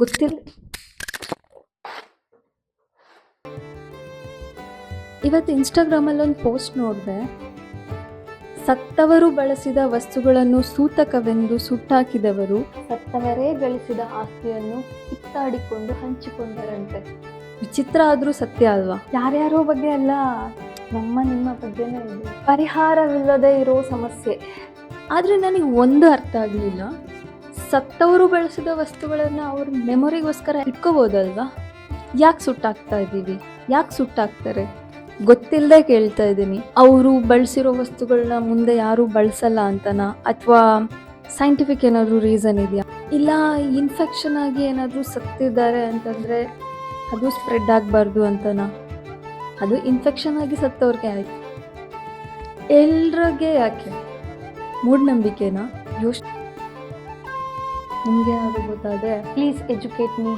ಗೊತ್ತಿಲ್ಲ. ಇವತ್ತು ಇನ್ಸ್ಟಾಗ್ರಾಮಲ್ಲಿ ಒಂದು ಪೋಸ್ಟ್ ನೋಡಿದೆ. ಸತ್ತವರು ಬಳಸಿದ ವಸ್ತುಗಳನ್ನು ಸೂತಕವೆಂದು ಸುಟ್ಟಾಕಿದವರು ಸತ್ತವರೇ ಗಳಿಸಿದ ಆಸ್ತಿಯನ್ನು ಕಿತ್ತಾಡಿಕೊಂಡು ಹಂಚಿಕೊಂಡರಂತೆ. ವಿಚಿತ್ರ ಆದರೂ ಸತ್ಯ ಅಲ್ವಾ? ಯಾರ್ಯಾರೋ ಬಗ್ಗೆ ಅಲ್ಲ, ನಿಮ್ಮ ಬಗ್ಗೆನೇ ಇದೆ. ಪರಿಹಾರವಿಲ್ಲದೆ ಇರೋ ಸಮಸ್ಯೆ. ಆದರೆ ನನಗೆ ಒಂದು ಅರ್ಥ ಆಗಲಿಲ್ಲ, ಸತ್ತವರು ಬಳಸಿದ ವಸ್ತುಗಳನ್ನು ಅವ್ರ ಮೆಮೊರಿಗೋಸ್ಕರ ಇಟ್ಕೋಬೋದಲ್ವಾ? ಯಾಕೆ ಸುಟ್ಟಾಕ್ತಾ ಇದ್ದೀವಿ? ಯಾಕೆ ಸುಟ್ಟಾಕ್ತಾರೆ? ಗೊತ್ತಿಲ್ಲದೆ ಕೇಳ್ತಾ ಇದ್ದೀನಿ. ಅವರು ಬಳಸಿರೋ ವಸ್ತುಗಳನ್ನ ಮುಂದೆ ಯಾರೂ ಬಳಸಲ್ಲ ಅಂತನಾ, ಅಥವಾ ಸೈಂಟಿಫಿಕ್ ಏನಾದರೂ ರೀಸನ್ ಇದೆಯಾ? ಇಲ್ಲ ಇನ್ಫೆಕ್ಷನ್ ಆಗಿ ಏನಾದರೂ ಸತ್ತಿದ್ದಾರೆ ಅಂತಂದರೆ ಅದು ಸ್ಪ್ರೆಡ್ ಆಗಬಾರ್ದು ಅಂತನಾ? ಅದು ಇನ್ಫೆಕ್ಷನ್ ಆಗಿ ಸತ್ತವ್ರಿಗೆ ಆಯಿತು, ಎಲ್ರಿಗೆ ಯಾಕೆ? ಮೂಢನಂಬಿಕೆನಾ? ನಿಮಗೆ ಯಾರು ಗೊತ್ತಾದರೆ ಪ್ಲೀಸ್ ಎಜುಕೇಟ್ ಮೀ.